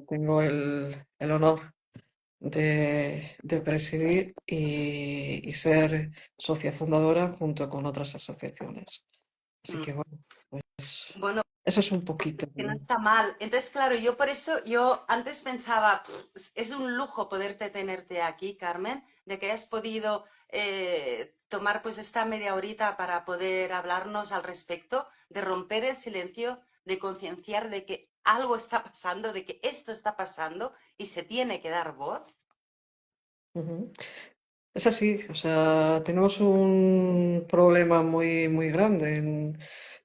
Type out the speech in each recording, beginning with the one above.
tengo el honor de presidir y ser socia fundadora junto con otras asociaciones. Así Mm. que bueno, pues Bueno, eso es un poquito. que no está mal. Entonces, claro, yo por eso, yo antes pensaba, es un lujo poderte tenerte aquí, Carmen, de que hayas podido tomar pues esta media horita para poder hablarnos al respecto, de romper el silencio, de concienciar de que algo está pasando, de que esto está pasando y se tiene que dar voz. Ujú. Es así, o sea, tenemos un problema muy grande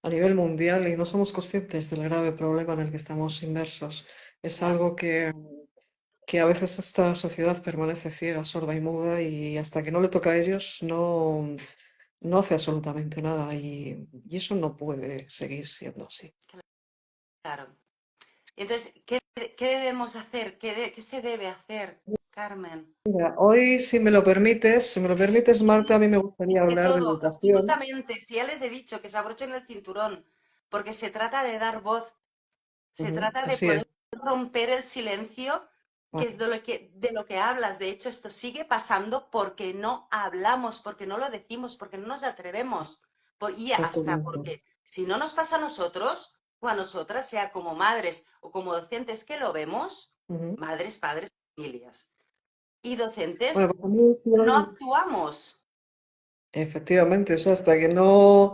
a nivel mundial y no somos conscientes del grave problema en el que estamos inmersos. Es Ya, algo que a veces esta sociedad permanece ciega, sorda y muda y hasta que no le toca a ellos no hace absolutamente nada y eso no puede seguir siendo así. claro. Entonces, ¿qué debemos hacer? ¿Qué se debe hacer, Carmen? Mira, hoy, si me lo permites, Marta, a Sí, mí me gustaría es que hablar de todo, educación. absolutamente. Si ya les he dicho que se abrochen el cinturón, porque se trata de dar voz, se Ujú, trata de así es. poder romper el silencio, que es de lo que hablas. De hecho, esto sigue pasando porque no hablamos, porque no lo decimos, porque no nos atrevemos. Y hasta Exactamente. porque si no nos pasa a nosotros o a nosotras, sea como madres o como docentes que lo vemos, Ujú. madres, padres, familias, y Bueno, docentes, pues a mí sí no hoy, actuamos. efectivamente, o sea, hasta que no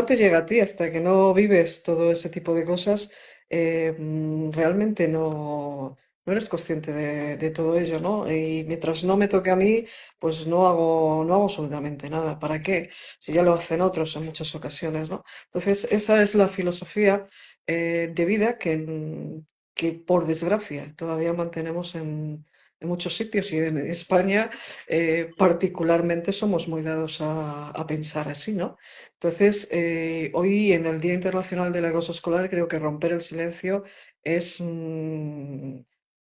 te llega a ti, hasta que no vives todo ese tipo de cosas, realmente no eres consciente de todo ello, ¿no? Y mientras no me toque a mí, pues no hago absolutamente nada. ¿Para qué? Si ya lo hacen otros en muchas ocasiones, ¿no? Entonces, esa es la filosofía de vida que, por desgracia, todavía mantenemos en muchos sitios y en España particularmente somos muy dados a pensar así, ¿no? Entonces, hoy en el Día Internacional del Acoso Escolar creo que romper el silencio es, mm,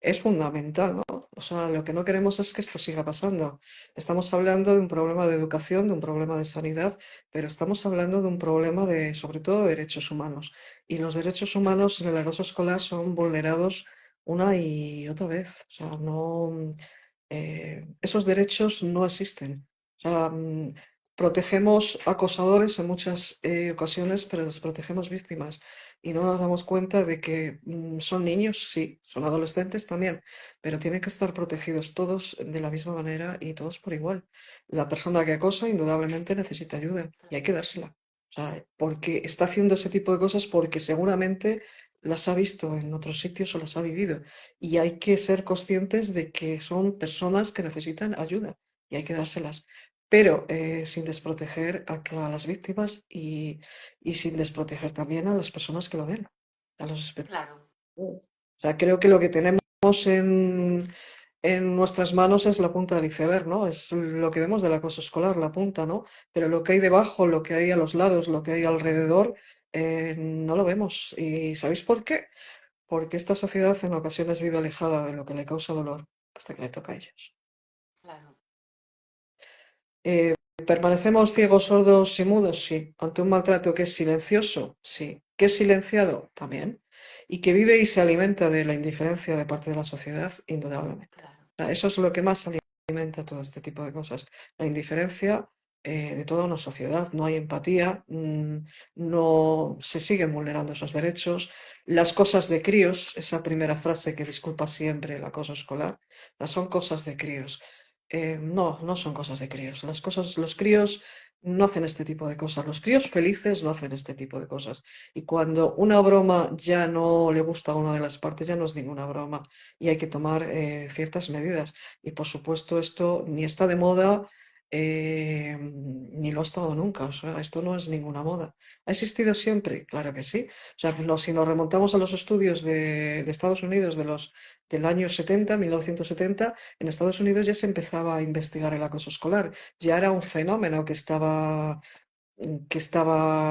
es fundamental, ¿no? O sea, lo que no queremos es que esto siga pasando. Estamos hablando de un problema de educación, de un problema de sanidad, pero estamos hablando de un problema de, sobre todo, de derechos humanos. Y los derechos humanos en el acoso escolar son vulnerados una y otra vez. O sea, esos derechos no existen. O sea, protegemos acosadores en muchas ocasiones, pero desprotegemos víctimas y no nos damos cuenta de que son niños, sí, son adolescentes también, pero tienen que estar protegidos todos de la misma manera y todos por igual. La persona que acosa indudablemente necesita ayuda y hay que dársela. O sea, porque está haciendo ese tipo de cosas porque seguramente las ha visto en otros sitios o las ha vivido y hay que ser conscientes de que son personas que necesitan ayuda y hay que dárselas, pero sin desproteger a las víctimas y sin desproteger también a las personas que lo ven, a los espectadores. Claro, O sea, creo que lo que tenemos en nuestras manos es la punta del iceberg, ¿no? Es lo que vemos del acoso escolar, la punta, ¿no? Pero lo que hay debajo, lo que hay a los lados, lo que hay alrededor, no lo vemos. ¿Y sabéis por qué? Porque esta sociedad en ocasiones vive alejada de lo que le causa dolor hasta que le toca a ellos. claro, ¿Permanecemos ciegos, sordos y mudos? Sí. ¿Ante un maltrato que es silencioso? Sí. ¿Que es silenciado? También. ¿Y que vive y se alimenta de la indiferencia de parte de la sociedad? Indudablemente. claro. O sea, eso es lo que más alimenta todo este tipo de cosas. La indiferencia de toda una sociedad. No hay empatía, no se siguen vulnerando esos derechos. Las cosas de críos, esa primera frase que disculpa siempre el acoso escolar, son cosas de críos. No son cosas de críos. Los críos no hacen este tipo de cosas. Los críos felices no hacen este tipo de cosas. Y cuando una broma ya no le gusta a una de las partes, ya no es ninguna broma y hay que tomar ciertas medidas. Y por supuesto, esto ni está de moda ni lo ha estado nunca. O sea, esto no es ninguna moda. ¿Ha existido siempre? Claro que sí. O sea, si nos remontamos a los estudios de Estados Unidos del año 70, 1970, en Estados Unidos ya se empezaba a investigar el acoso escolar, ya era un fenómeno que estaba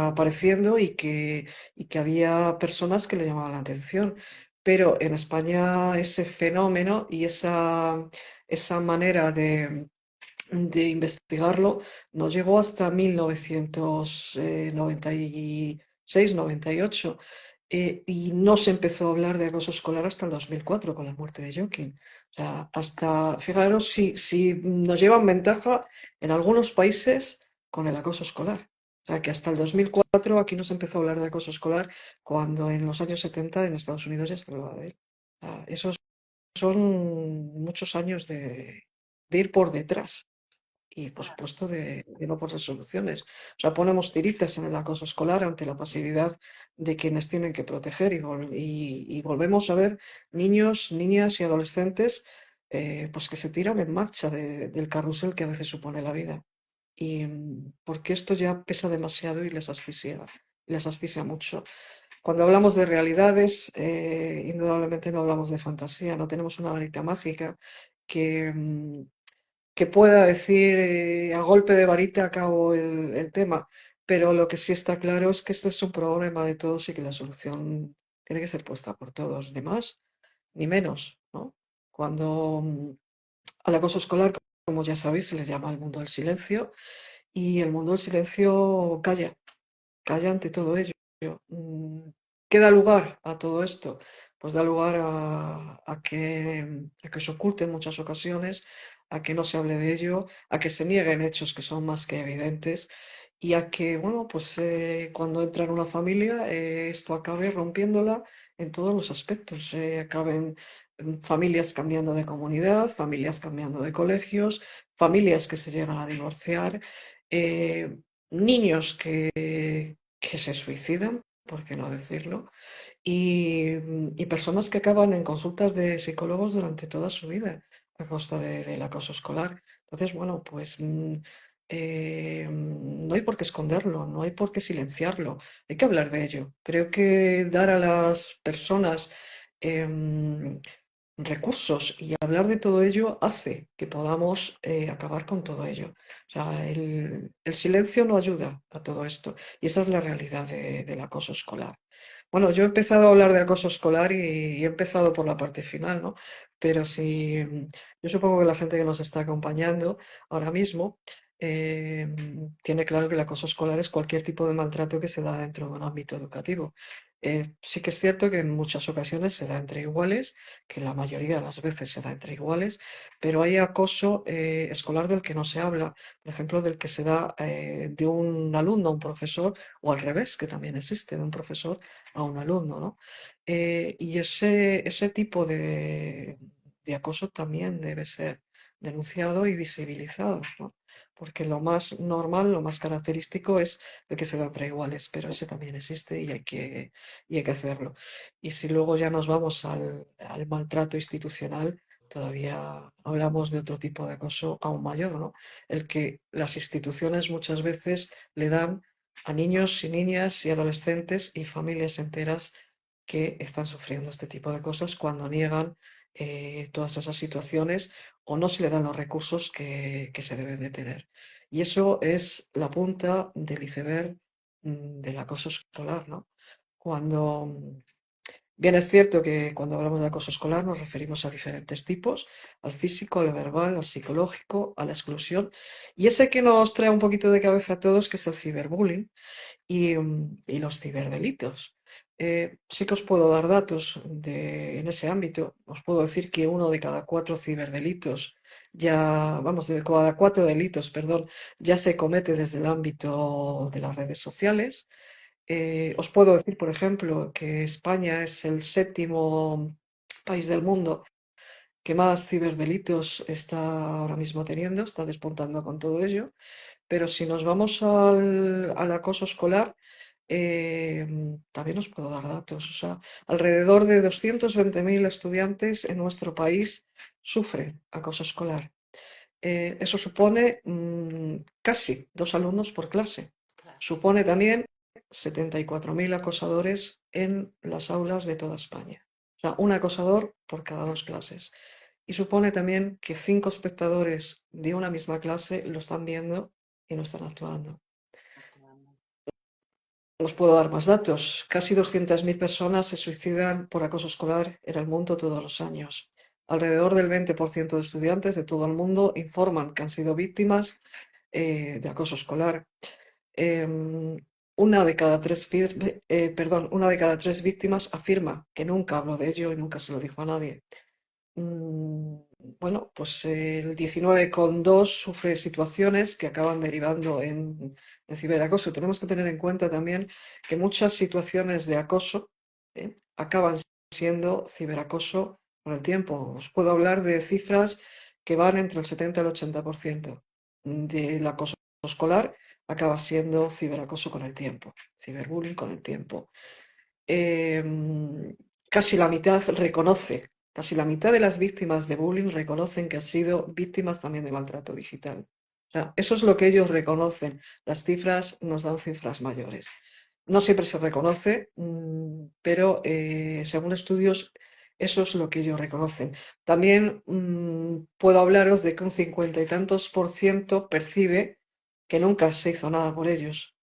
apareciendo y que había personas que le llamaban la atención. Pero en España ese fenómeno y esa manera de investigarlo no llegó hasta 1996-98. y no se empezó a hablar de acoso escolar hasta el 2004 con la muerte de Joaquín. O sea, hasta, fijaros si nos llevan ventaja en algunos países con el acoso escolar. O sea, que hasta el 2004 aquí no se empezó a hablar de acoso escolar cuando en los años 70 en Estados Unidos ya se hablaba de él. O sea, esos son muchos años de ir por detrás y, por Claro, supuesto, de no poner soluciones. O sea, ponemos tiritas en el acoso escolar ante la pasividad de quienes tienen que proteger y volvemos a ver niños, niñas y adolescentes pues que se tiran en marcha del carrusel que a veces supone la vida. Y porque esto ya pesa demasiado y les asfixia mucho. Cuando hablamos de realidades, indudablemente no hablamos de fantasía, no tenemos una varita mágica que, que pueda decir a golpe de varita acabo el tema, pero lo que sí está claro es que este es un problema de todos y que la solución tiene que ser puesta por todos, ni más ni menos, ¿no? Cuando al acoso escolar, como ya sabéis, se les llama el mundo del silencio y el mundo del silencio calla ante todo ello. Mm, ¿Qué da lugar a todo esto? Pues da lugar a que se oculte en muchas ocasiones, a que no se hable de ello, a que se nieguen hechos que son más que evidentes y a que, bueno, pues cuando entra en una familia esto acabe rompiéndola en todos los aspectos. Acaben familias cambiando de comunidad, familias cambiando de colegios, familias que se llegan a divorciar, niños que se suicidan, por qué no decirlo, y personas que acaban en consultas de psicólogos durante toda su vida a costa del acoso escolar. Entonces, bueno, pues no hay por qué esconderlo, no hay por qué silenciarlo, hay que hablar de ello. Creo que dar a las personas recursos y hablar de todo ello hace que podamos acabar con todo ello. O sea, el silencio no ayuda a todo esto y esa es la realidad del acoso escolar. Bueno, yo he empezado a hablar de acoso escolar y he empezado por la parte final, ¿no? Pero si yo supongo que la gente que nos está acompañando ahora mismo tiene claro que el acoso escolar es cualquier tipo de maltrato que se da dentro de un ámbito educativo. Sí que es cierto que en muchas ocasiones se da entre iguales, que la mayoría de las veces se da entre iguales, pero hay acoso escolar del que no se habla, por ejemplo, del que se da de un alumno a un profesor o al revés, que también existe, de un profesor a un alumno, ¿no? Y ese tipo de acoso también debe ser denunciado y visibilizado, ¿no? Porque lo más normal, lo más característico es el que se da entre iguales, pero ese también existe y hay que hacerlo. Y si luego ya nos vamos al maltrato institucional, todavía hablamos de otro tipo de acoso aún mayor, ¿no? El que las instituciones muchas veces le dan a niños y niñas y adolescentes y familias enteras que están sufriendo este tipo de cosas cuando niegan todas esas situaciones o no se le dan los recursos que se deben de tener. Y eso es la punta del iceberg del acoso escolar, ¿no? Cuando bien es cierto que cuando hablamos de acoso escolar nos referimos a diferentes tipos, al físico, al verbal, al psicológico, a la exclusión, y ese que nos trae un poquito de cabeza a todos, que es el ciberbullying y los ciberdelitos. Sí que os puedo dar datos en ese ámbito. Os puedo decir que uno de cada cuatro ciberdelitos ya, vamos, de cada cuatro delitos, perdón, ya se comete desde el ámbito de las redes sociales. Os puedo decir, por ejemplo, que España es el séptimo país del mundo que más ciberdelitos está ahora mismo teniendo, está despuntando con todo ello. Pero si nos vamos al acoso escolar, eh, también os puedo dar datos. O sea, alrededor de 220.000 estudiantes en nuestro país sufren acoso escolar. Eso supone casi dos alumnos por clase. claro. Supone también 74.000 acosadores en las aulas de toda España. O sea, un acosador por cada dos clases. Y supone también que cinco espectadores de una misma clase lo están viendo y no están actuando. Os puedo dar más datos. Casi 200.000 personas se suicidan por acoso escolar en el mundo todos los años. Alrededor del 20% de estudiantes de todo el mundo informan que han sido víctimas de acoso escolar. una de cada tres víctimas afirma que nunca habló de ello y nunca se lo dijo a nadie. Mm, bueno, pues el 19,2 sufre situaciones que acaban derivando en ciberacoso. Tenemos que tener en cuenta también que muchas situaciones de acoso acaban siendo ciberacoso con el tiempo. Os puedo hablar de cifras que van entre el 70 y el 80% del acoso escolar acaba siendo ciberacoso con el tiempo, ciberbullying con el tiempo. Casi la mitad reconoce, casi la mitad de las víctimas de bullying reconocen que han sido víctimas también de maltrato digital. O sea, eso es lo que ellos reconocen. Las cifras nos dan cifras mayores. No siempre se reconoce, pero según estudios, eso es lo que ellos reconocen. También puedo hablaros de que un 50 y tantos por ciento percibe que nunca se hizo nada por ellos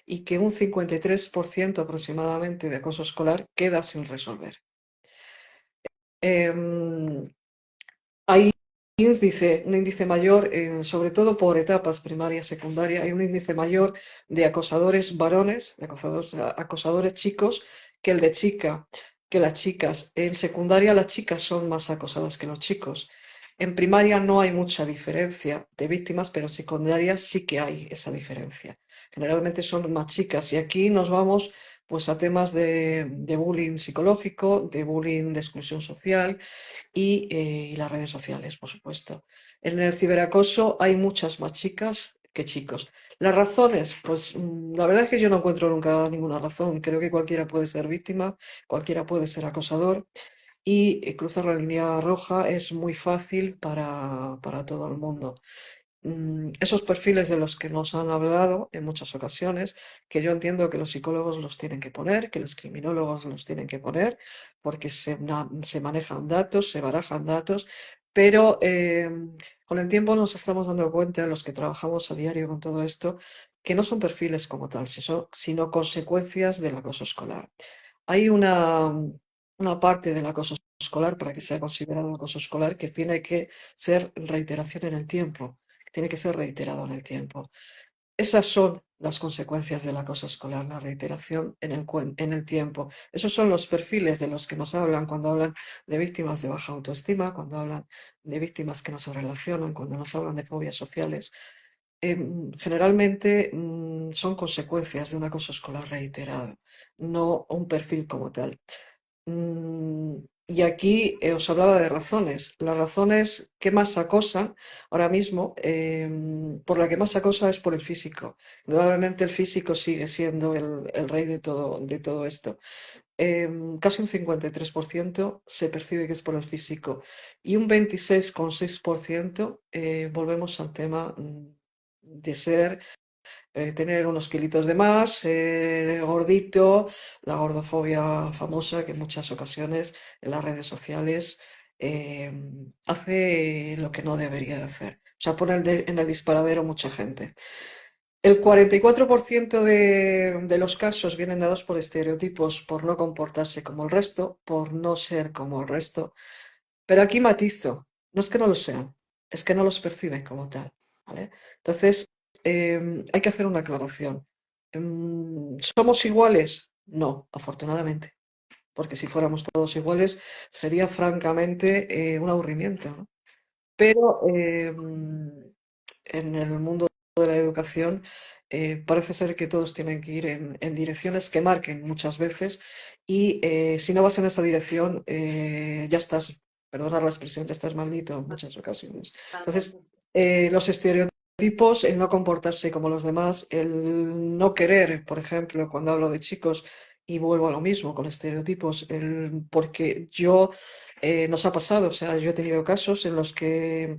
y que un 53% aproximadamente de acoso escolar queda sin resolver. Em, Hay un índice mayor, sobre todo por etapas primaria y secundaria, hay un índice mayor de acosadores varones, de acosadores chicos, que el de chica, que las chicas. En secundaria las chicas son más acosadas que los chicos. En primaria no hay mucha diferencia de víctimas, pero en secundaria sí que hay esa diferencia. Generalmente son más chicas y aquí nos vamos pues a temas de bullying psicológico, de bullying de exclusión social y las redes sociales, por supuesto. En el ciberacoso hay muchas más chicas que chicos. Las razones, pues la verdad es que yo no encuentro nunca ninguna razón. Creo que cualquiera puede ser víctima, cualquiera puede ser acosador y cruzar la línea roja es muy fácil para todo el mundo. Esos perfiles de los que nos han hablado en muchas ocasiones, que yo entiendo que los psicólogos los tienen que poner, que los criminólogos los tienen que poner, porque se manejan datos, se barajan datos, pero con el tiempo nos estamos dando cuenta, los que trabajamos a diario con todo esto, que no son perfiles como tal, sino consecuencias del acoso escolar. Hay una parte del acoso escolar, para que sea considerado acoso escolar, que tiene que ser reiteración en el tiempo, tiene que ser reiterado en el tiempo. Esas son las consecuencias del acoso escolar, la reiteración en el tiempo. Esos son los perfiles de los que nos hablan cuando hablan de víctimas de baja autoestima, cuando hablan de víctimas que no se relacionan, cuando nos hablan de fobias sociales. Generalmente son consecuencias de un acoso escolar reiterado, no un perfil como tal. Mm, y aquí os hablaba de razones. Las razones que más acosan ahora mismo, por la que más acosa es por el físico. Indudablemente el físico sigue siendo el rey de todo esto. Casi un 53% se percibe que es por el físico y un 26,6% volvemos al tema de ser tener unos kilitos de más, ser gordito, la gordofobia famosa que en muchas ocasiones en las redes sociales eh, hace lo que no debería de hacer. O sea, pone en el disparadero mucha gente. El 44% de los casos vienen dados por estereotipos, por no comportarse como el resto, por no ser como el resto. Pero aquí matizo, no es que no lo sean, es que no los perciben como tal, ¿vale? Entonces, hay que hacer una aclaración. ¿Somos iguales? No, afortunadamente, porque si fuéramos todos iguales sería francamente un aburrimiento, ¿no? Pero en el mundo de la educación parece ser que todos tienen que ir en direcciones que marquen muchas veces y si no vas en esa dirección ya estás, perdonar la expresión, ya estás maldito en muchas ocasiones. Entonces, Totalmente. los estereotipos, el no comportarse como los demás, el no querer, por ejemplo, cuando hablo de chicos, y vuelvo a lo mismo con estereotipos, porque nos ha pasado, o sea, yo he tenido casos en los que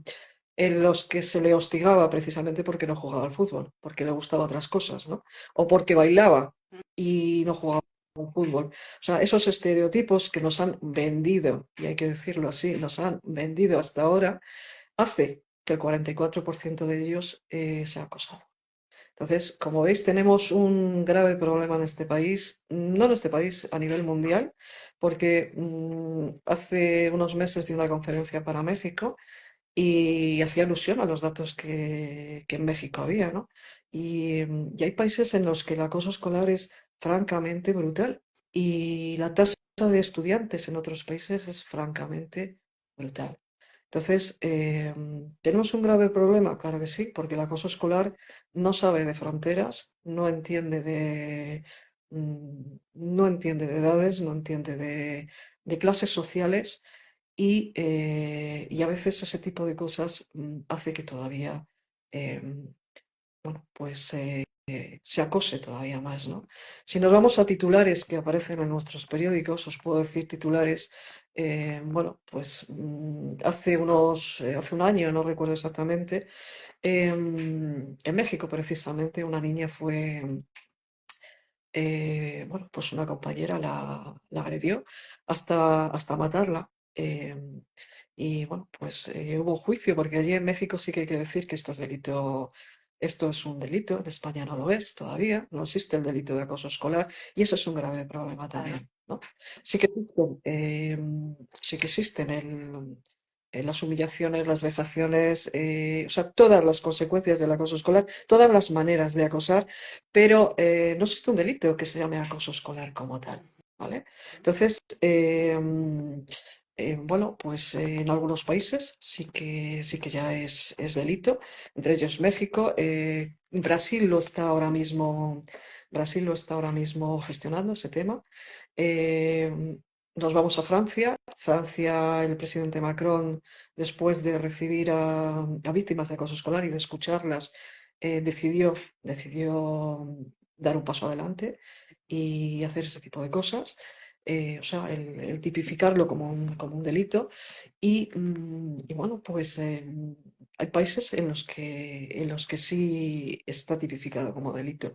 se le hostigaba precisamente porque no jugaba al fútbol, porque le gustaba otras cosas, ¿no? O porque bailaba y no jugaba al fútbol. O sea, esos estereotipos que nos han vendido, y hay que decirlo así, nos han vendido hasta ahora, hace que el 44% de ellos sea acosado. Entonces, como veis, tenemos un grave problema en este país, no en este país, a nivel mundial, porque hace unos meses di una conferencia para México y hacía alusión a los datos que en México había, ¿no? Y hay países en los que el acoso escolar es francamente brutal y la tasa de estudiantes en otros países es francamente brutal. Entonces, ¿tenemos un grave problema? Claro que sí, porque el acoso escolar no sabe de fronteras, no entiende de edades, no entiende de clases sociales y a veces ese tipo de cosas hace que todavía, bueno, pues se acose todavía más, ¿no? Si nos vamos a titulares que aparecen en nuestros periódicos, os puedo decir titulares, bueno, pues hace un año, no recuerdo exactamente, en México precisamente una niña bueno, pues una compañera la agredió hasta matarla. Y bueno, pues hubo un juicio, porque allí en México sí que hay que decir que esto es un delito, en España no lo es todavía, no existe el delito de acoso escolar y eso es un grave problema Claro. también, ¿no? Sí que existen, sí que existen las humillaciones, las vejaciones, o sea, todas las consecuencias del acoso escolar, todas las maneras de acosar, pero no existe un delito que se llame acoso escolar como tal, ¿vale? Entonces, bueno, pues en algunos países sí que ya es delito, entre ellos México. Brasil lo está ahora mismo gestionando ese tema. Eh, Nos vamos a Francia. Francia, el presidente Macron, después de recibir a víctimas de acoso escolar y de escucharlas, decidió dar un paso adelante y hacer ese tipo de cosas. O sea, el tipificarlo como un delito. Y bueno, pues hay países en los que sí está tipificado como delito.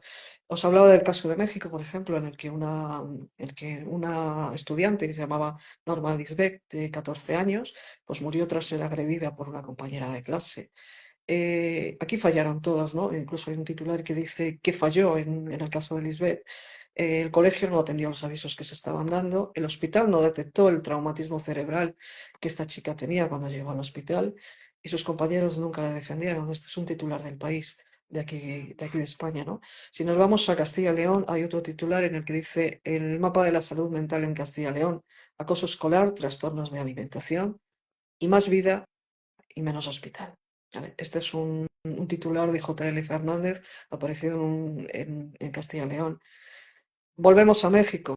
Os hablaba del caso de México, por ejemplo, en el que una estudiante que se llamaba Norma Lisbeth, de 14 años, pues murió tras ser agredida por una compañera de clase. Aquí fallaron todos, ¿no? Incluso hay un titular que dice que falló en el caso de Lisbeth. El colegio no atendió los avisos que se estaban dando, el hospital no detectó el traumatismo cerebral que esta chica tenía cuando llegó al hospital y sus compañeros nunca la defendieron. Este es un titular del país, de aquí de España, ¿no? Si nos vamos a Castilla y León, hay otro titular en el que dice el mapa de la salud mental en Castilla y León, acoso escolar, trastornos de alimentación y más vida y menos hospital. ¿Vale? Este es un titular de J.L. Fernández, aparecido en Castilla y León. Volvemos a México.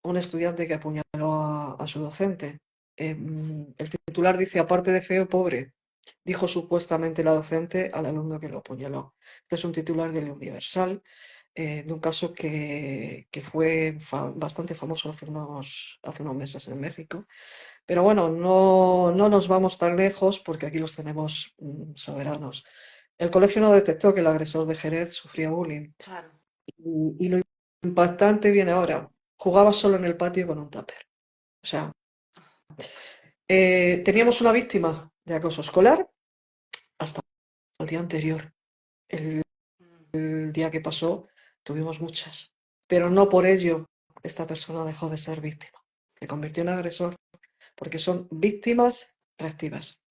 Un estudiante que apuñaló a su docente. El titular dice, aparte de feo, pobre, dijo supuestamente la docente al alumno que lo apuñaló. Este es un titular del Universal, de un caso que fue bastante famoso hace unos meses en México. Pero bueno, no nos vamos tan lejos porque aquí los tenemos soberanos. El colegio no detectó que el agresor de Jerez sufría bullying. Claro. Y lo impactante viene ahora. Jugaba solo en el patio con un tupper. O sea, teníamos una víctima de acoso escolar hasta el día anterior. El, Mm. el día que pasó tuvimos muchas. Pero no por ello esta persona dejó de ser víctima. Se convirtió en agresor porque son víctimas reactivas.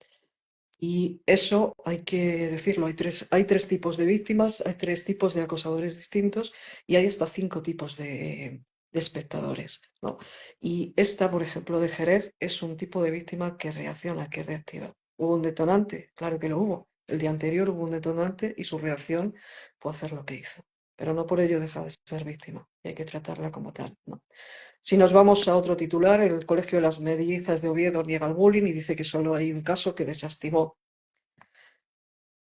Y eso hay que decirlo, hay tres tipos de víctimas, hay tres tipos de acosadores distintos y hay hasta 5 tipos de espectadores, ¿no? Y esta, por ejemplo, de Jerez, es un tipo de víctima que reacciona, que reactiva. ¿Hubo un detonante? Claro que lo hubo. El día anterior hubo un detonante y su reacción fue hacer lo que hizo. Pero no por ello deja de ser víctima y hay que tratarla como tal, ¿no? Si nos vamos a otro titular, el Colegio de las Mellizas de Oviedo niega el bullying y dice que solo hay un caso que desestimó.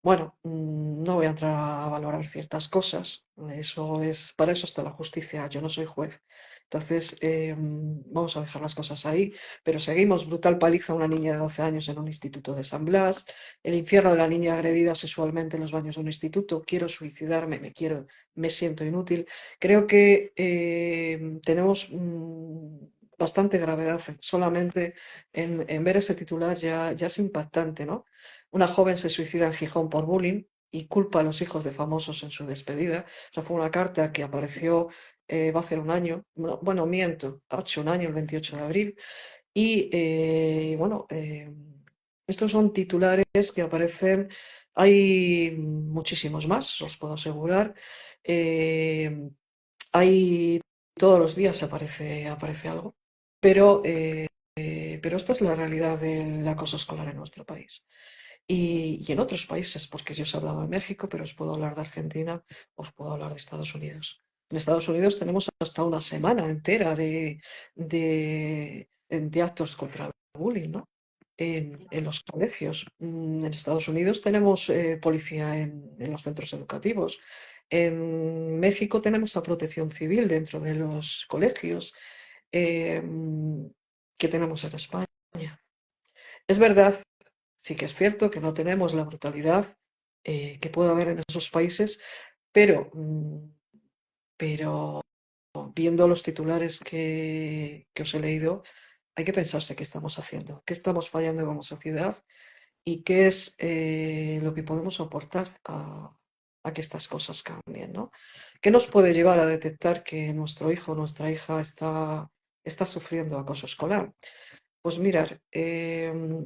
Bueno, no voy a entrar a valorar ciertas cosas. Para eso está la justicia. Yo no soy juez. Entonces, vamos a dejar las cosas ahí. Pero seguimos: brutal paliza a una niña de 12 años en un instituto de San Blas. El infierno de la niña agredida sexualmente en los baños de un instituto. Quiero suicidarme, me siento inútil. Creo que tenemos bastante gravedad. Solamente en ver ese titular ya es impactante, ¿no? Una joven se suicida en Gijón por bullying y culpa a los hijos de famosos en su despedida. O sea, fue una carta que apareció, va a hacer un año, bueno, miento, ha hecho un año el 28 de abril. Y bueno, Estos son titulares que aparecen, hay muchísimos más, os puedo asegurar. Eh, Hay todos los días aparece algo, pero esta es la realidad del acoso escolar en nuestro país. Y en otros países, porque yo os he hablado de México, pero os puedo hablar de Argentina, os puedo hablar de Estados Unidos. En Estados Unidos tenemos hasta una semana entera de actos contra el bullying, ¿no? En los colegios. En Estados Unidos tenemos policía en los centros educativos. En México tenemos a Protección Civil dentro de los colegios eh, que tenemos en España. Es verdad, sí que es cierto que no tenemos la brutalidad que puede haber en esos países, pero, pero viendo los titulares que os he leído, hay que pensarse qué estamos haciendo, qué estamos fallando como sociedad y qué es lo que podemos aportar a que estas cosas cambien, ¿no? ¿Qué nos puede llevar a detectar que nuestro hijo o nuestra hija está sufriendo acoso escolar? Pues mirar,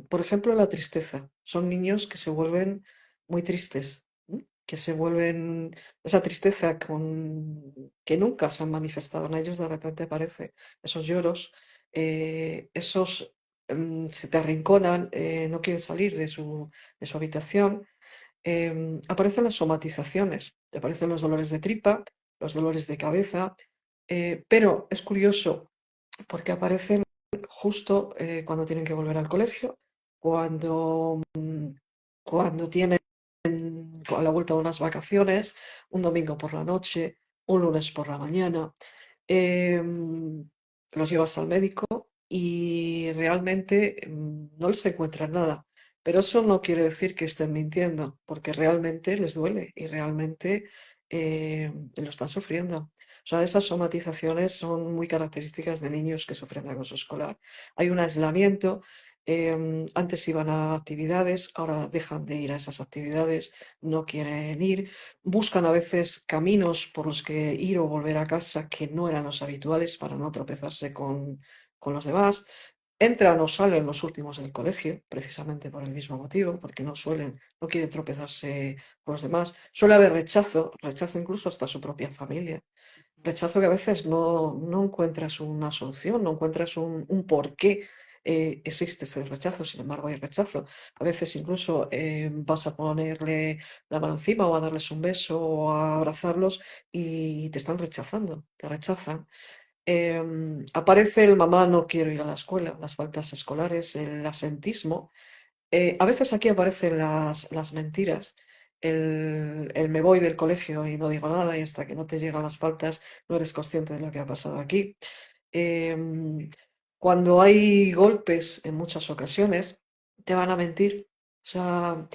por ejemplo, la tristeza. Son niños que se vuelven muy tristes, ¿m? Que se vuelven esa tristeza que nunca se han manifestado en ellos, de repente aparece. Esos lloros, esos se te arrinconan, no quieren salir de su habitación. Aparecen las somatizaciones, te aparecen los dolores de tripa, los dolores de cabeza, pero es curioso porque aparecen justo cuando tienen que volver al colegio, cuando, cuando tienen a la vuelta de unas vacaciones, un domingo por la noche, un lunes por la mañana. Los llevas al médico y realmente no les encuentran nada. Pero eso no quiere decir que estén mintiendo, porque realmente les duele y realmente lo están sufriendo. O sea, esas somatizaciones son muy características de niños que sufren de acoso escolar. Hay un aislamiento, antes iban a actividades, ahora dejan de ir a esas actividades, no quieren ir, buscan a veces caminos por los que ir o volver a casa que no eran los habituales para no tropezarse con los demás. Entran o salen los últimos del colegio, precisamente por el mismo motivo, porque no quieren tropezarse con los demás. Suele haber rechazo incluso hasta su propia familia. Rechazo que a veces no encuentras una solución, no encuentras un por qué existe ese rechazo, sin embargo hay rechazo. A veces incluso vas a ponerle la mano encima o a darles un beso o a abrazarlos y te están rechazando, te rechazan. Aparece el mamá no quiero ir a la escuela, las faltas escolares, el asentismo. A veces aquí aparecen las mentiras. El me voy del colegio y no digo nada y hasta que no te llegan las faltas no eres consciente de lo que ha pasado aquí. Em, Cuando hay golpes, en muchas ocasiones, te van a mentir. O sea,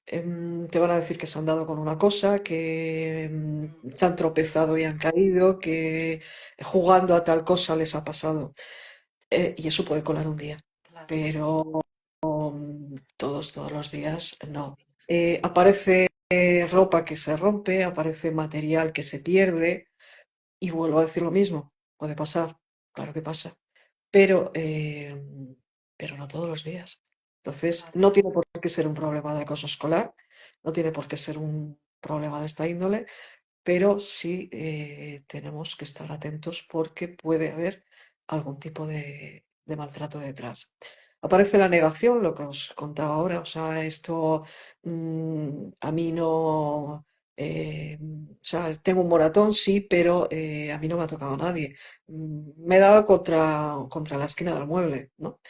te van a decir que se han dado con una cosa, que se han tropezado y han caído, que jugando a tal cosa les ha pasado. Y eso puede colar un día, Claro, pero todos los días todos los no. días. Aparece ropa que se rompe, aparece material que se pierde, y vuelvo a decir lo mismo, puede pasar, claro que pasa, pero, eh, pero no todos los días. Entonces, Claro, no tiene por qué ser un problema de acoso escolar, no tiene por qué ser un problema de esta índole, pero sí tenemos que estar atentos porque puede haber algún tipo de maltrato detrás. Aparece la negación, lo que os contaba ahora, o sea, esto a mí no, o sea, tengo un moratón, sí, pero a mí no me ha tocado nadie. Me he dado contra la esquina del mueble, ¿no?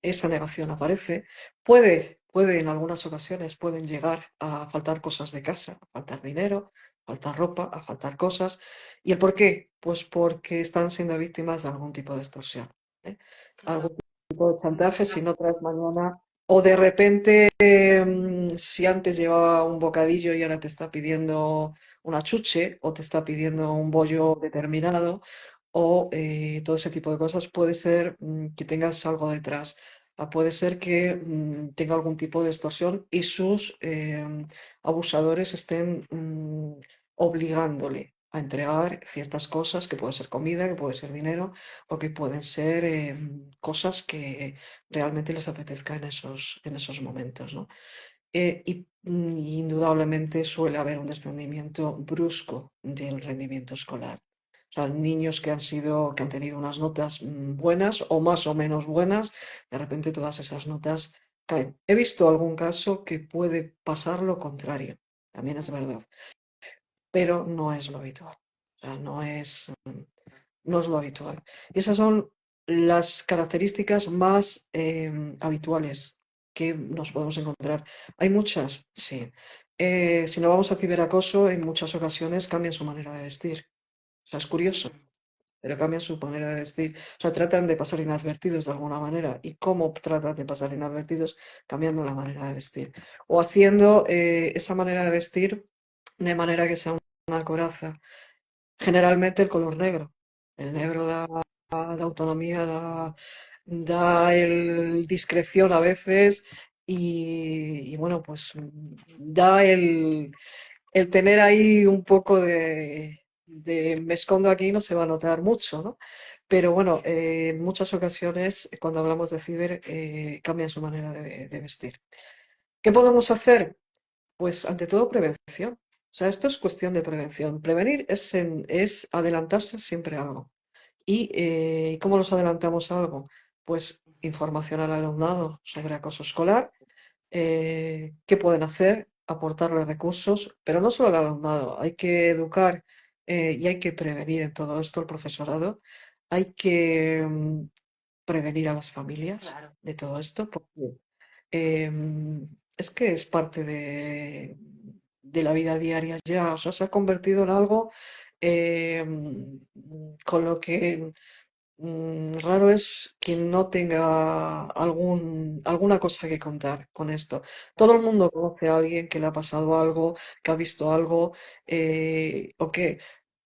Esa negación aparece. Puede en algunas ocasiones pueden llegar a faltar cosas de casa, a faltar dinero, a faltar ropa, a faltar cosas. ¿Y el por qué? Pues porque están siendo víctimas de algún tipo de extorsión, ¿eh? claro, Algún tipo de muy chantaje si no traes dramático. mañana. O de repente, si antes llevaba un bocadillo y ahora te está pidiendo una chuche o te está pidiendo un bollo determinado o todo ese tipo de cosas, puede ser que tengas algo detrás. Puede ser que tenga algún tipo de extorsión y sus abusadores estén obligándole a entregar ciertas cosas, que puede ser comida, que puede ser dinero, o que pueden ser cosas que realmente les apetezca en esos momentos, ¿no? Indudablemente suele haber un descendimiento brusco del rendimiento escolar. O sea, niños que han tenido unas notas buenas o más o menos buenas, de repente todas esas notas caen. He visto algún caso que puede pasar lo contrario, también es verdad, pero no es lo habitual. O sea, no es lo habitual. Y esas son las características más habituales que nos podemos encontrar. ¿Hay muchas? Sí. Si no vamos a ciberacoso, en muchas ocasiones cambian su manera de vestir. O sea, es curioso, pero cambian su manera de vestir. O sea, tratan de pasar inadvertidos de alguna manera. ¿Y cómo tratan de pasar inadvertidos? Cambiando la manera de vestir. O haciendo esa manera de vestir de manera que sea una coraza. Generalmente el color negro. El negro da autonomía, da el discreción a veces y bueno, pues da el tener ahí un poco de me escondo aquí no se va a notar mucho, ¿no? Pero bueno, en muchas ocasiones cuando hablamos de ciber cambian su manera de vestir. ¿Qué podemos hacer? Pues ante todo prevención. O sea, esto es cuestión de prevención. Prevenir es adelantarse siempre a algo. ¿Y cómo nos adelantamos a algo? Pues información al alumnado sobre acoso escolar, qué pueden hacer, aportarle recursos, pero no solo al alumnado, hay que educar y hay que prevenir en todo esto el profesorado, hay que prevenir a las familias Claro, de todo esto, porque es que es parte de la vida diaria ya, o sea, se ha convertido en algo con lo que raro es quien no tenga alguna cosa que contar con esto. Todo el mundo conoce a alguien que le ha pasado algo, que ha visto algo, o que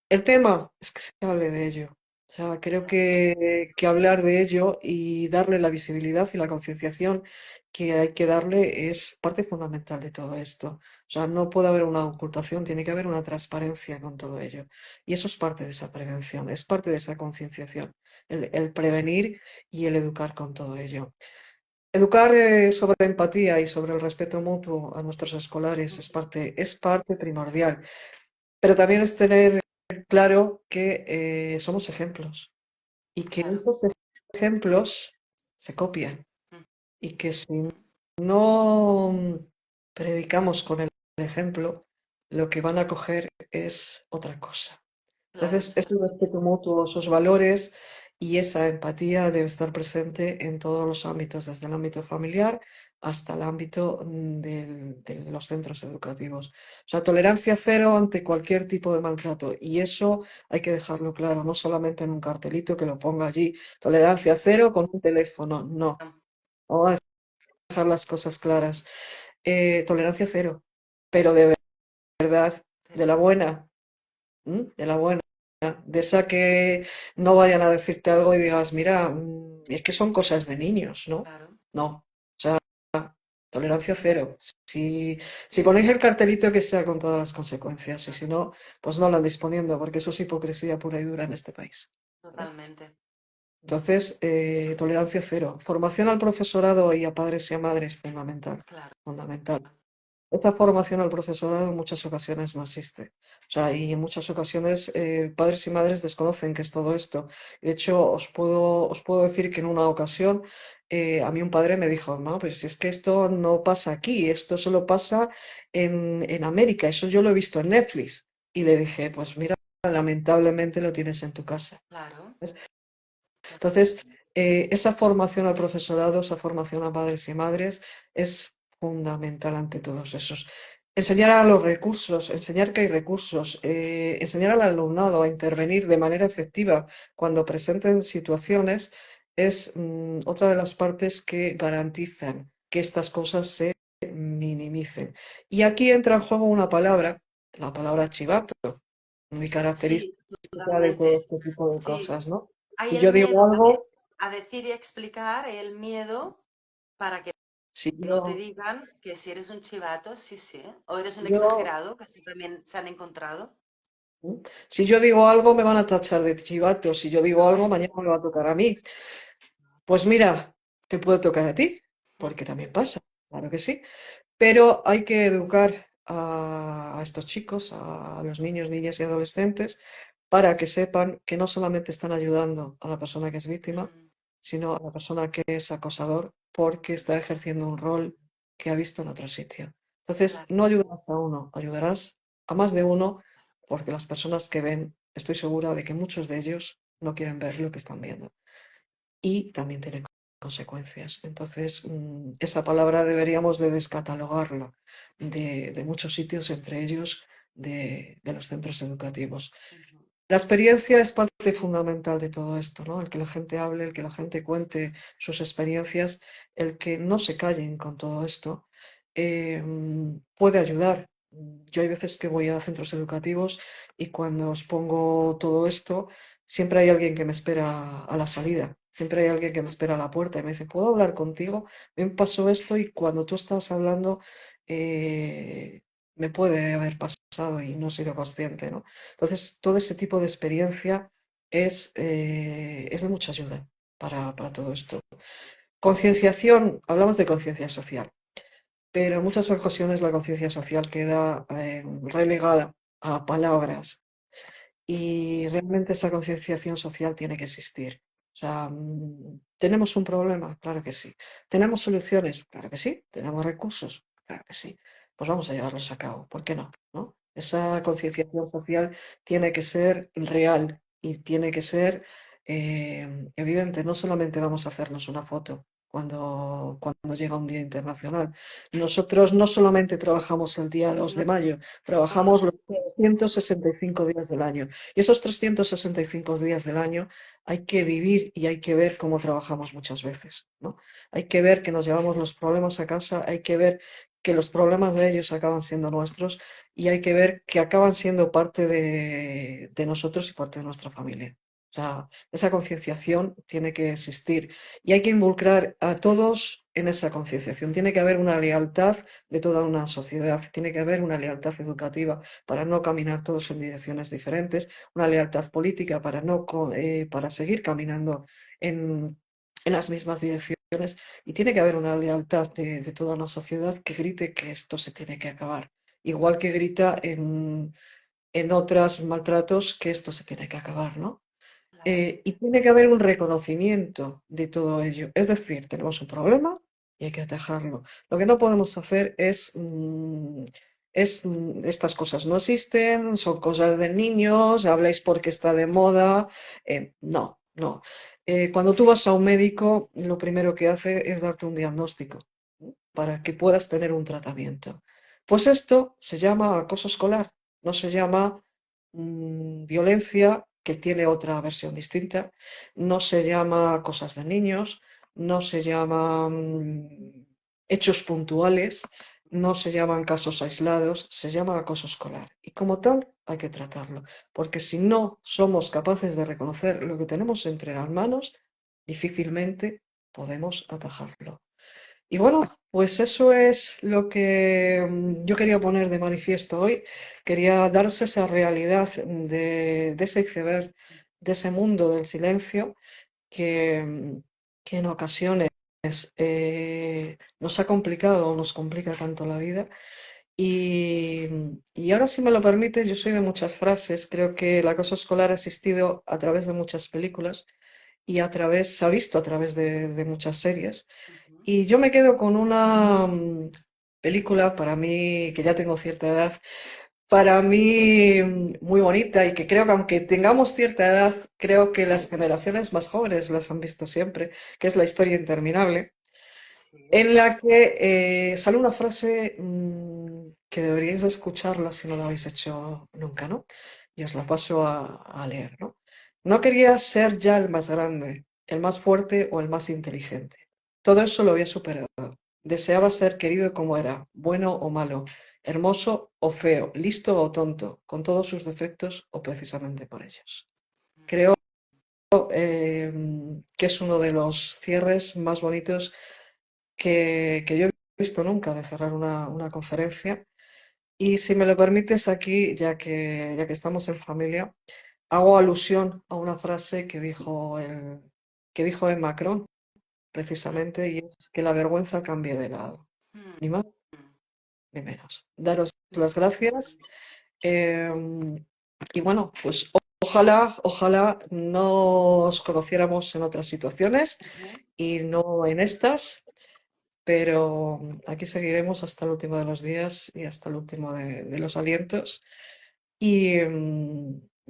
el tema es que se hable de ello. O sea, creo claro, que hablar de ello y darle la visibilidad y la concienciación que hay que darle es parte fundamental de todo esto. O sea, no puede haber una ocultación, tiene que haber una transparencia con todo ello. Y eso es parte de esa prevención, es parte de esa concienciación, el prevenir y el educar con todo ello. Educar sobre empatía y sobre el respeto mutuo a nuestros escolares es parte primordial, pero también es tener claro que somos ejemplos y que claro. esos ejemplos se copian y que si no predicamos con el ejemplo, lo que van a coger es otra cosa. Claro, Entonces, es ese otra cosa. respeto mutuo, esos valores y esa empatía debe estar presente en todos los ámbitos, desde el ámbito familiar hasta el ámbito de los centros educativos. O sea, tolerancia cero ante cualquier tipo de maltrato. Y eso hay que dejarlo claro, no solamente en un cartelito que lo ponga allí, tolerancia cero con un teléfono. No, vamos a dejar las cosas claras. Tolerancia cero, pero de verdad, de Pero, la buena. De la buena, de esa que no vayan a decirte algo y digas, mira, es que son cosas de niños, ¿no? claro, No, o sea, tolerancia cero. Si, si ponéis el cartelito que sea con todas las consecuencias y si no, pues no lo andéis poniendo porque eso es hipocresía pura y dura en este país. ¿Vale? totalmente. Entonces, tolerancia cero. Formación al profesorado y a padres y a madres fundamental, Claro, fundamental. Esta formación al profesorado en muchas ocasiones no existe. O sea, y en muchas ocasiones padres y madres desconocen qué es todo esto. De hecho, os puedo decir que en una ocasión a mí un padre me dijo, no, pero si es que esto no pasa aquí, esto solo pasa en América, eso yo lo he visto en Netflix. Y le dije, pues mira, lamentablemente lo tienes en tu casa. claro, claro. Entonces, esa formación al profesorado, esa formación a padres y madres es fundamental ante todos esos. Enseñar a los recursos, enseñar que hay recursos, enseñar al alumnado a intervenir de manera efectiva cuando presenten situaciones es otra de las partes que garantizan que estas cosas se minimicen. Y aquí entra en juego una palabra, la palabra chivato, muy Sí, característica de todo totalmente. este tipo de Sí, cosas, ¿no? hay Si el yo digo miedo algo, a decir y explicar, el miedo para que si no te yo, digan que si eres un chivato, sí, sí, o eres un yo, exagerado, que eso también se han encontrado. ¿Mm? Si yo digo algo, me van a tachar de chivato. Si yo digo algo, mañana me va a tocar a mí. Pues mira, te puede tocar a ti, porque también pasa, claro que sí. Pero hay que educar a estos chicos, a los niños, niñas y adolescentes, para que sepan que no solamente están ayudando a la persona que es víctima, Mm, sino a la persona que es acosador, porque está ejerciendo un rol que ha visto en otro sitio. Entonces, claro, no ayudarás a uno, ayudarás a más de uno, porque las personas que ven, estoy segura de que muchos de ellos no quieren ver lo que están viendo y también tiene consecuencias. Entonces, esa palabra deberíamos de descatalogarla de muchos sitios, entre ellos de los centros educativos. ujú, La experiencia es parte fundamental de todo esto, ¿no? El que la gente hable, el que la gente cuente sus experiencias, el que no se callen con todo esto, puede ayudar. Yo hay veces que voy a centros educativos y cuando os pongo todo esto, siempre hay alguien que me espera a la salida, siempre hay alguien que me espera a la puerta y me dice, ¿puedo hablar contigo? Me pasó esto y cuando tú estás hablando, eh, me puede haber pasado y no he sido consciente, ¿no? Entonces, todo ese tipo de experiencia es de mucha ayuda para todo esto. Concienciación, hablamos de conciencia social, pero en muchas ocasiones la conciencia social queda relegada a palabras y realmente esa concienciación social tiene que existir. O sea, ¿tenemos un problema? Claro que sí. ¿Tenemos soluciones? Claro que sí. ¿Tenemos recursos? Claro que sí. Pues vamos a llevarlos a cabo. ¿Por qué no? ¿No? Esa claro, concienciación social tiene que ser real y tiene que ser evidente. No solamente vamos a hacernos una foto cuando llega un día internacional. Nosotros no solamente trabajamos el día 2 de no mayo, todos trabajamos los los días. 365 días del año. Y esos 365 días del año hay que vivir y hay que ver cómo trabajamos muchas veces, ¿no? Hay que ver que nos llevamos los problemas a casa, hay que ver que los problemas de ellos acaban siendo nuestros y hay que ver que acaban siendo parte de nosotros y parte de nuestra familia. O sea, esa concienciación tiene que existir y hay que involucrar a todos en esa concienciación. Tiene que haber una lealtad de toda una sociedad, tiene que haber una lealtad educativa para no caminar todos en direcciones diferentes, una lealtad política para, no, para seguir caminando en las mismas direcciones y tiene que haber una lealtad de toda una sociedad que grite que esto se tiene que acabar, igual que grita en otros maltratos que esto se tiene que acabar, ¿no? Claro, Y tiene que haber un reconocimiento de todo ello. Es decir, tenemos un problema y hay que atajarlo. Lo que no podemos hacer es estas cosas no existen, son cosas de niños, habláis porque está de moda. No, no. Cuando tú vas a un médico, lo primero que hace es darte un diagnóstico, ¿no? Para que puedas tener un tratamiento. Pues esto se llama acoso escolar, no se llama violencia, que tiene otra versión distinta, no se llama cosas de niños, no se llaman hechos puntuales, no se llaman casos aislados, se llama acoso escolar. Y como tal, hay que tratarlo, porque si no somos capaces de reconocer lo que tenemos entre las manos, difícilmente podemos atajarlo. Y bueno, pues eso es lo que yo quería poner de manifiesto hoy. Quería daros esa realidad de ese iceberg, de ese mundo del silencio que, que en ocasiones nos ha complicado o nos complica tanto la vida. Y, y ahora, si me lo permites, yo soy de muchas frases. Creo que el acoso escolar ha existido a través de muchas películas y se ha visto a través de muchas series. ujú, Y yo me quedo con una película para mí, que ya tengo cierta edad, para mí muy bonita y que creo que aunque tengamos cierta edad, creo que las generaciones más jóvenes las han visto siempre, que es La historia interminable, sí, en la que sale una frase que deberíais de escucharla si no lo habéis hecho nunca, ¿no? Y os la paso a leer, ¿no? No quería ser ya el más grande, el más fuerte o el más inteligente. Todo eso lo había superado. Deseaba ser querido como era, bueno o malo, hermoso o feo, listo o tonto, con todos sus defectos o precisamente por ellos. Creo que es uno de los cierres más bonitos que yo he visto nunca de cerrar una conferencia Y si me lo permites aquí, ya que estamos en familia, hago alusión a una frase que dijo Macron, Mm, precisamente, y es que la vergüenza cambie de lado, mm, ni más mm. ni menos. Daros las Sí, gracias. Y bueno, pues ojalá nos conociéramos en otras situaciones ujú. y no en estas, pero aquí seguiremos hasta el último de los días y hasta el último de los alientos. Y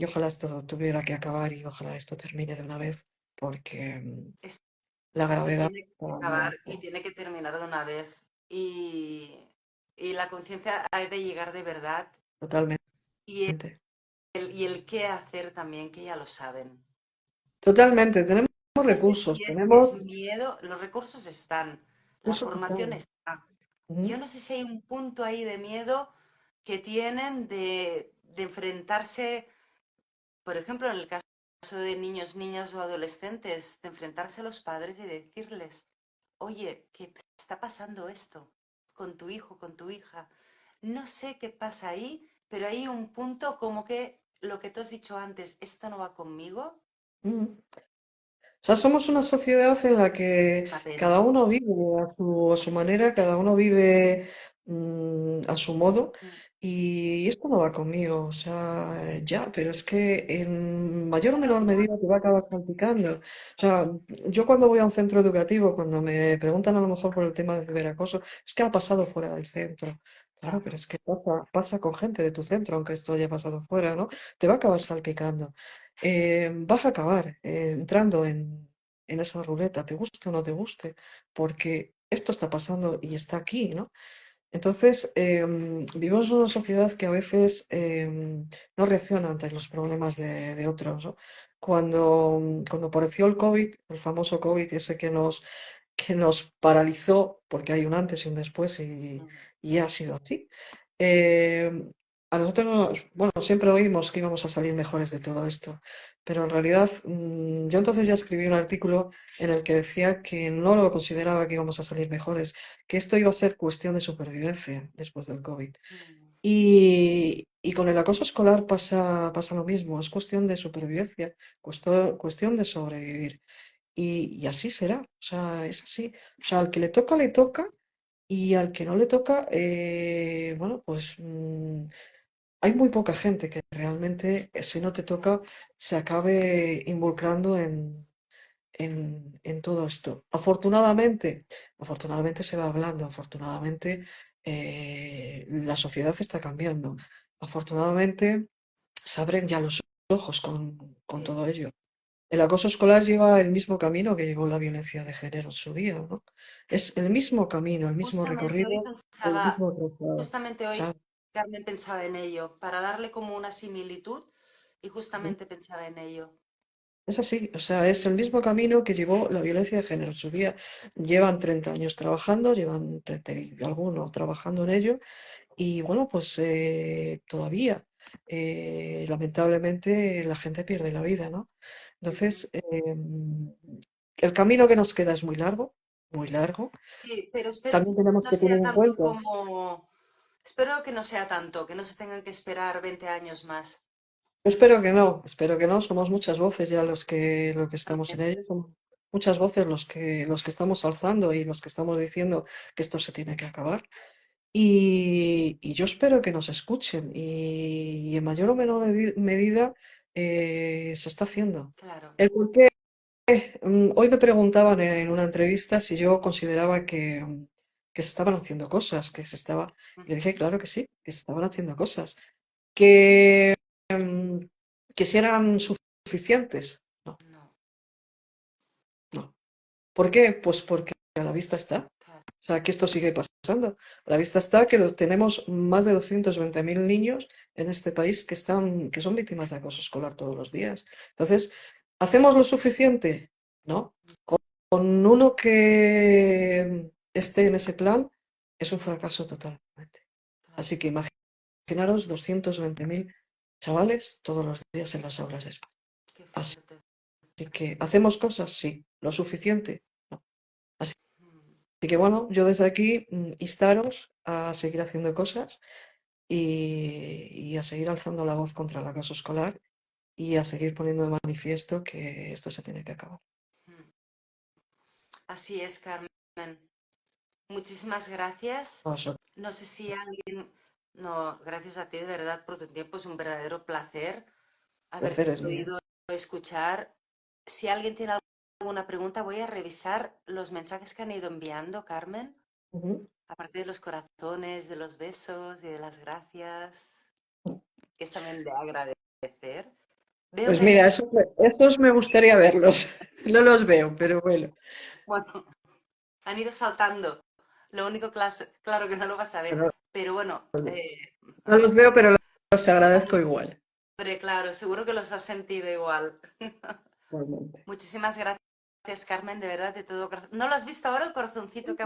ojalá esto tuviera que acabar y ojalá esto termine de una vez, porque Esto la gravedad tiene está que muy acabar y alta. tiene que terminar de una vez. Y la conciencia ha de llegar de verdad. Totalmente. Y y el qué hacer también, que ya lo saben. Totalmente. Tenemos No sé recursos, si es tenemos miedo, los recursos están, la recursos formación totales. está. Yo Ujú, no sé si hay un punto ahí de miedo que tienen de enfrentarse, por ejemplo, en el caso de niños, niñas o adolescentes, de enfrentarse a los padres y decirles, oye, ¿qué está pasando esto con tu hijo, con tu hija? No sé qué pasa ahí, pero hay un punto como que lo que tú has dicho antes, esto no va conmigo, ujú. O sea, somos una sociedad en la que una pena. cada uno vive a su manera, cada uno vive a su modo, Mm. y esto no va conmigo. O sea, ya, pero es que en mayor o Claro, menor y luego medida te va a acabar salpicando. O sea, yo cuando voy a un centro educativo, cuando me preguntan a lo mejor por el tema de ciberacoso, es que ha pasado fuera del centro. Claro, pero claro. es que pasa con gente de tu centro, aunque esto haya pasado fuera, ¿no? Te va a acabar salpicando. Vas a acabar entrando en esa ruleta, te guste o no te guste, porque esto está pasando y está aquí, ¿no? Entonces, vivimos en una sociedad que a veces no reacciona ante los problemas de otros, ¿no? Cuando apareció el COVID, el famoso COVID, ese que nos paralizó, porque hay un antes y un después, y, Mm. y ha sido así. em, a nosotros, bueno, siempre oímos que íbamos a salir mejores de todo esto, pero en realidad yo entonces ya escribí un artículo en el que decía que no lo consideraba que íbamos a salir mejores, que esto iba a ser cuestión de supervivencia después del COVID. Mm. Y con el acoso escolar pasa lo mismo, es cuestión de supervivencia, cuestión de sobrevivir. Y así será, o sea, es así. O sea, al que le toca, y al que no le toca, bueno, pues hay muy poca gente que realmente, si no te toca, se acabe involucrando en todo esto. Afortunadamente se va hablando, afortunadamente la sociedad está cambiando, afortunadamente se abren ya los ojos con Sí. todo ello. El acoso escolar lleva el mismo camino que llevó la violencia de género en su día, ¿no? Es el mismo camino, el mismo Justamente hoy recorrido, el pensaba, mismo trazado. O justamente hoy sea, Carmen pensaba en ello, para darle como una similitud y ujú. justamente pensaba en ello. Es así, o sea, es el mismo camino que llevó la violencia de género en su día. Llevan 30 años trabajando, llevan 30 y algunos trabajando en ello, y bueno, pues todavía, lamentablemente, la gente pierde la vida, ¿no? Ujú. Entonces, el camino que nos queda es muy largo, muy largo. Sí, pero espero que También tenemos no que tener sea en tanto cuenta, como... Espero que no sea tanto, que no se tengan que esperar 20 años más. yo espero que no, somos muchas voces ya los que estamos en También. ello, somos muchas voces los que estamos alzando y los que estamos diciendo que esto se tiene que acabar. Y yo espero que nos escuchen y en mayor o menor medida se está haciendo. Claro. El por qué, hoy me preguntaban en una entrevista si yo consideraba que se estaban haciendo cosas, y le Ujú. dije, claro que sí, que se estaban haciendo cosas, que, mm, que si eran suficientes. No, No, no. ¿Por qué? Pues porque a la vista está. claro. O sea, que esto sigue pasando. A la vista está que tenemos más de 220.000 niños en este país que son víctimas de acoso escolar todos los días. Entonces, ¿hacemos lo suficiente? No. Con uno que esté en ese plan es un fracaso totalmente. Claro. Así que imaginaros 220.000 chavales todos los días en las aulas de España. Qué Así fuerte. que, ¿hacemos cosas? Sí. ¿Lo suficiente? No. Así Mm. que bueno, yo desde aquí instaros a seguir haciendo cosas y a seguir alzando la voz contra el acoso escolar y a seguir poniendo de manifiesto que esto se tiene que acabar. Mm. Así es, Carmen. Muchísimas gracias. Vosotros, No sé si alguien... No, gracias a ti de verdad por tu tiempo. Es un verdadero placer el haberte placer es mío. podido escuchar. Si alguien tiene alguna pregunta, voy a revisar los mensajes que han ido enviando, Carmen. Ujú. Aparte de los corazones, de los besos y de las gracias, que es también de agradecer. Veo Pues que han mira, ido, esos me gustaría verlos. No los veo, pero bueno, bueno, han ido saltando. Lo único claro que no lo vas a ver. pero Pero bueno, no los veo, pero los agradezco igual. hombre, claro, seguro que los has sentido igual. Igualmente. Muchísimas gracias, Carmen, de verdad, de todo corazón. ¿No lo has visto ahora el corazoncito que,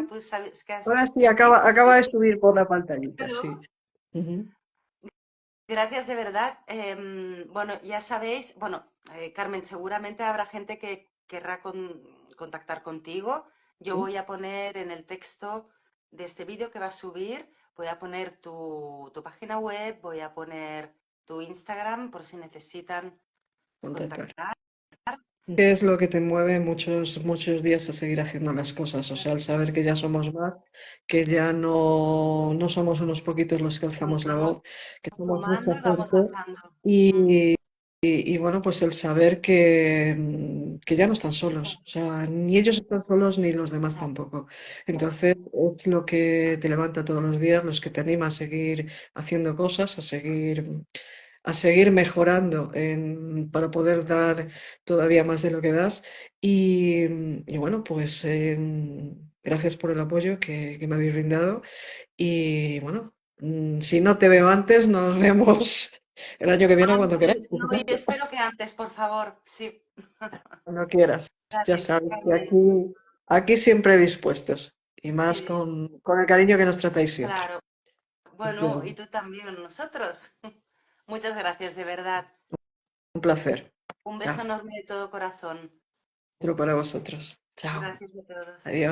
que has... Ahora sí, Sí, acaba sí, de sí, subir por la pantallita, sí. claro. Ujú. Gracias de verdad. Bueno, ya sabéis, bueno, Carmen, seguramente habrá gente que querrá contactar contigo. Yo Sí, voy a poner en el texto de este vídeo que va a subir, voy a poner tu página web, voy a poner tu Instagram por si necesitan contactar. contactar. ¿Qué es lo que te mueve muchos días a seguir haciendo las cosas? O sea, al saber que ya somos más, que ya no somos unos poquitos los que Pues alzamos la vamos voz, que somos sumando mucha y vamos gente alzando. Mm, y, y bueno, pues el saber que ya no están solos. O sea, ni ellos están solos ni los demás no, tampoco. Entonces, es lo que te levanta todos los días, los que te anima a seguir haciendo cosas, a seguir mejorando para poder dar todavía más de lo que das. Y bueno, pues gracias por el apoyo que me habéis brindado. Y bueno, si no te veo antes, nos vemos el año que viene cuando queráis, antes, por no, yo supuesto. espero que antes, por favor. Sí, Cuando quieras. Ya gracias, sabes que Carmen. aquí siempre dispuestos. Y Qué más bien, con el cariño que nos tratáis siempre. claro. Bueno, y Efectivamente. tú también a nosotros. Muchas gracias, de verdad. Un placer. Un beso Chao. enorme de todo corazón. Otro para vosotros. Chao. Gracias a todos. Adiós.